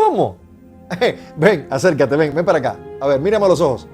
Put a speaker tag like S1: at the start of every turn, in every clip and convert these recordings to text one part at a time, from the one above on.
S1: ¿Cómo? Ven, acércate, ven para acá. A ver, mírame a los ojos.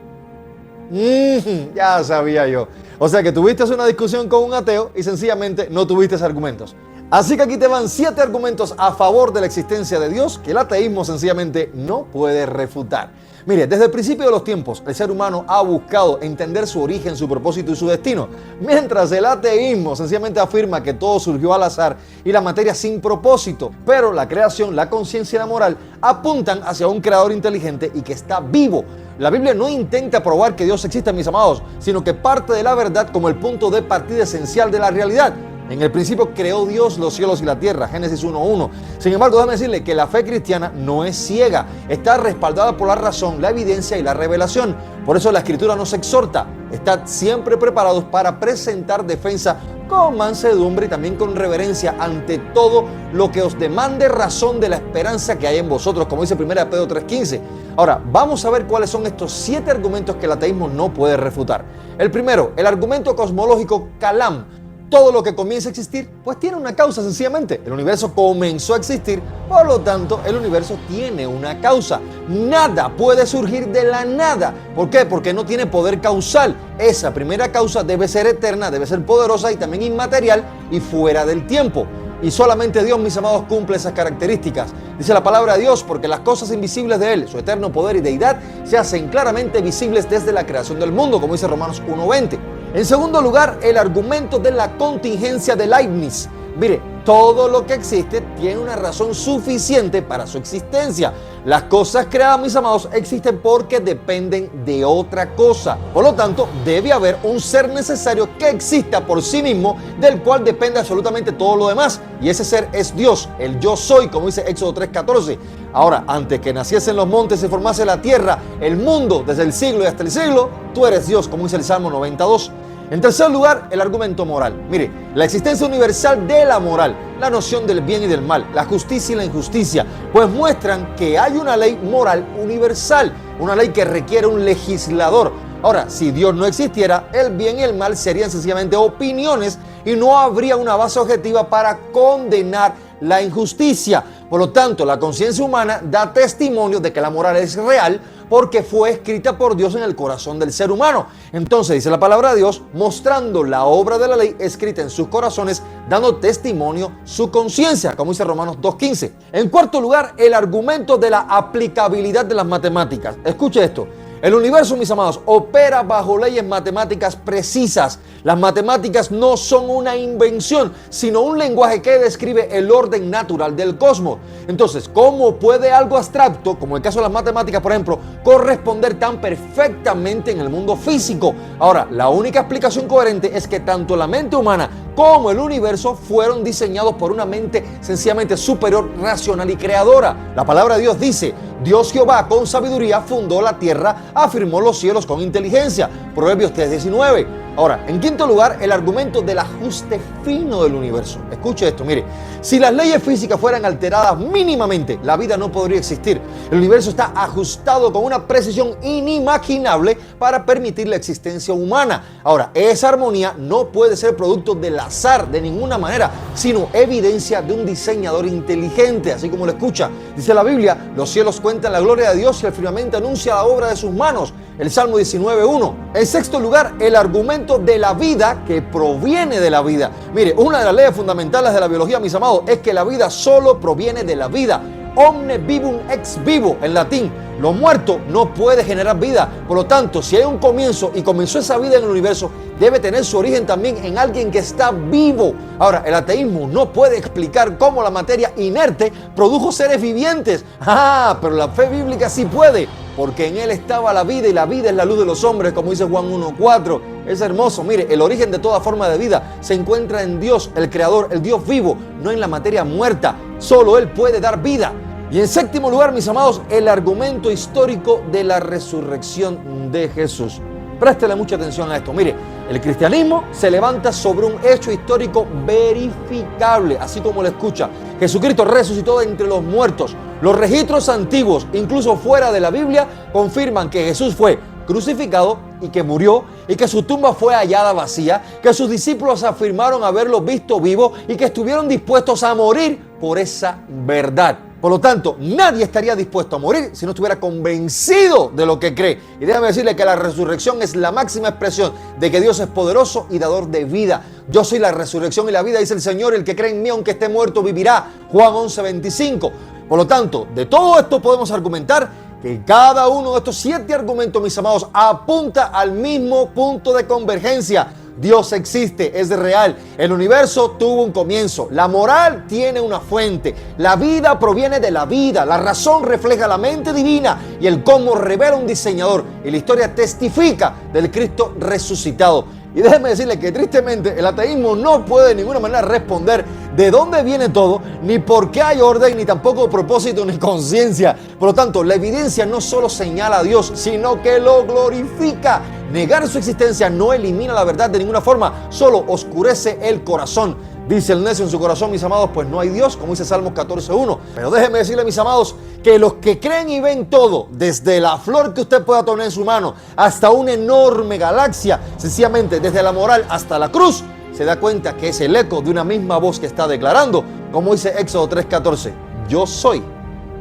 S1: Ya sabía yo. O sea que tuviste una discusión con un ateo y sencillamente no tuviste argumentos. Así que aquí te van 7 argumentos a favor de la existencia de Dios que el ateísmo sencillamente no puede refutar. Mire, desde el principio de los tiempos, el ser humano ha buscado entender su origen, su propósito y su destino, mientras el ateísmo sencillamente afirma que todo surgió al azar y la materia sin propósito. Pero la creación, la conciencia y la moral apuntan hacia un creador inteligente y que está vivo. La Biblia no intenta probar que Dios existe, mis amados, sino que parte de la verdad como el punto de partida esencial de la realidad. En el principio creó Dios los cielos y la tierra, Génesis 1:1. Sin embargo, déjame decirle que la fe cristiana no es ciega, está respaldada por la razón, la evidencia y la revelación. Por eso la Escritura nos exhorta, estad siempre preparados para presentar defensa con mansedumbre y también con reverencia ante todo lo que os demande razón de la esperanza que hay en vosotros, como dice 1 Pedro 3:15. Ahora, vamos a ver cuáles son estos 7 argumentos que el ateísmo no puede refutar. El primero, el argumento cosmológico Kalam. Todo lo que comienza a existir, pues tiene una causa sencillamente. El universo comenzó a existir, por lo tanto, el universo tiene una causa. Nada puede surgir de la nada. ¿Por qué? Porque no tiene poder causal. Esa primera causa debe ser eterna, debe ser poderosa y también inmaterial y fuera del tiempo. Y solamente Dios, mis amados, cumple esas características. Dice la palabra de Dios, porque las cosas invisibles de Él, su eterno poder y deidad, se hacen claramente visibles desde la creación del mundo, como dice Romanos 1:20. En segundo lugar, el argumento de la contingencia de Leibniz. Mire, todo lo que existe tiene una razón suficiente para su existencia. Las cosas creadas, mis amados, existen porque dependen de otra cosa. Por lo tanto, debe haber un ser necesario que exista por sí mismo, del cual depende absolutamente todo lo demás. Y ese ser es Dios, el yo soy, como dice Éxodo 3:14. Ahora, antes que naciesen los montes y se formase la tierra, el mundo, desde el siglo y hasta el siglo, tú eres Dios, como dice el Salmo 92. En tercer lugar, el argumento moral. Mire, la existencia universal de la moral, la noción del bien y del mal, la justicia y la injusticia, pues muestran que hay una ley moral universal, una ley que requiere un legislador. Ahora, si Dios no existiera, el bien y el mal serían sencillamente opiniones y no habría una base objetiva para condenar la injusticia. Por lo tanto, la conciencia humana da testimonio de que la moral es real porque fue escrita por Dios en el corazón del ser humano. Entonces, dice la palabra de Dios, mostrando la obra de la ley escrita en sus corazones, dando testimonio su conciencia, como dice Romanos 2:15. En cuarto lugar, el argumento de la aplicabilidad de las matemáticas. Escuche esto. El universo, mis amados, opera bajo leyes matemáticas precisas. Las matemáticas no son una invención, sino un lenguaje que describe el orden natural del cosmos. Entonces, ¿cómo puede algo abstracto, como el caso de las matemáticas, por ejemplo, corresponder tan perfectamente en el mundo físico? Ahora, la única explicación coherente es que tanto la mente humana como el universo fueron diseñados por una mente sencillamente superior, racional y creadora. La palabra de Dios dice, Dios Jehová con sabiduría fundó la tierra, afirmó los cielos con inteligencia. Proverbios 3:19. Ahora, en quinto lugar, el argumento del ajuste fino del universo. Escuche esto, mire. Si las leyes físicas fueran alteradas mínimamente, la vida no podría existir. El universo está ajustado con una precisión inimaginable para permitir la existencia humana. Ahora, esa armonía no puede ser producto del azar de ninguna manera, sino evidencia de un diseñador inteligente, así como lo escucha. Dice la Biblia, los cielos cuentan la gloria de Dios y el firmamento anuncia la obra de sus manos. El Salmo 19:1. En sexto lugar, el argumento de la vida que proviene de la vida. Mire, una de las leyes fundamentales de la biología, mis amados, es que la vida solo proviene de la vida. Omne vivum ex vivo, en latín. Lo muerto no puede generar vida. Por lo tanto, si hay un comienzo y comenzó esa vida en el universo, debe tener su origen también en alguien que está vivo. Ahora, el ateísmo no puede explicar cómo la materia inerte produjo seres vivientes. Pero la fe bíblica sí puede, porque en él estaba la vida y la vida es la luz de los hombres, como dice Juan 1:4. Es hermoso. Mire, el origen de toda forma de vida se encuentra en Dios, el Creador, el Dios vivo, no en la materia muerta. Solo Él puede dar vida. Y en séptimo lugar, mis amados, el argumento histórico de la resurrección de Jesús. Préstele mucha atención a esto. Mire, el cristianismo se levanta sobre un hecho histórico verificable, así como lo escucha. Jesucristo resucitó de entre los muertos. Los registros antiguos, incluso fuera de la Biblia, confirman que Jesús fue crucificado y que murió y que su tumba fue hallada vacía, que sus discípulos afirmaron haberlo visto vivo y que estuvieron dispuestos a morir por esa verdad. Por lo tanto, nadie estaría dispuesto a morir si no estuviera convencido de lo que cree. Y déjame decirle que la resurrección es la máxima expresión de que Dios es poderoso y dador de vida. Yo soy la resurrección y la vida, dice el Señor, el que cree en mí, aunque esté muerto, vivirá. Juan 11:25. Por lo tanto, de todo esto podemos argumentar que cada uno de estos 7 argumentos, mis amados, apunta al mismo punto de convergencia. Dios existe, es real. El universo tuvo un comienzo. La moral tiene una fuente. La vida proviene de la vida. La razón refleja la mente divina y el cómo revela un diseñador. Y la historia testifica del Cristo resucitado. Y déjeme decirle que tristemente el ateísmo no puede de ninguna manera responder de dónde viene todo, ni por qué hay orden, ni tampoco propósito, ni conciencia. Por lo tanto, la evidencia no solo señala a Dios, sino que lo glorifica. Negar su existencia no elimina la verdad de ninguna forma, solo oscurece el corazón. Dice el necio en su corazón, mis amados, pues no hay Dios, como dice Salmos 14:1. Pero déjenme decirle, mis amados, que los que creen y ven todo, desde la flor que usted pueda tener en su mano hasta una enorme galaxia, sencillamente desde la moral hasta la cruz, se da cuenta que es el eco de una misma voz que está declarando, como dice Éxodo 3:14, yo soy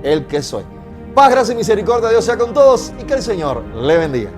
S1: el que soy. Paz, gracia y misericordia de Dios sea con todos y que el Señor le bendiga.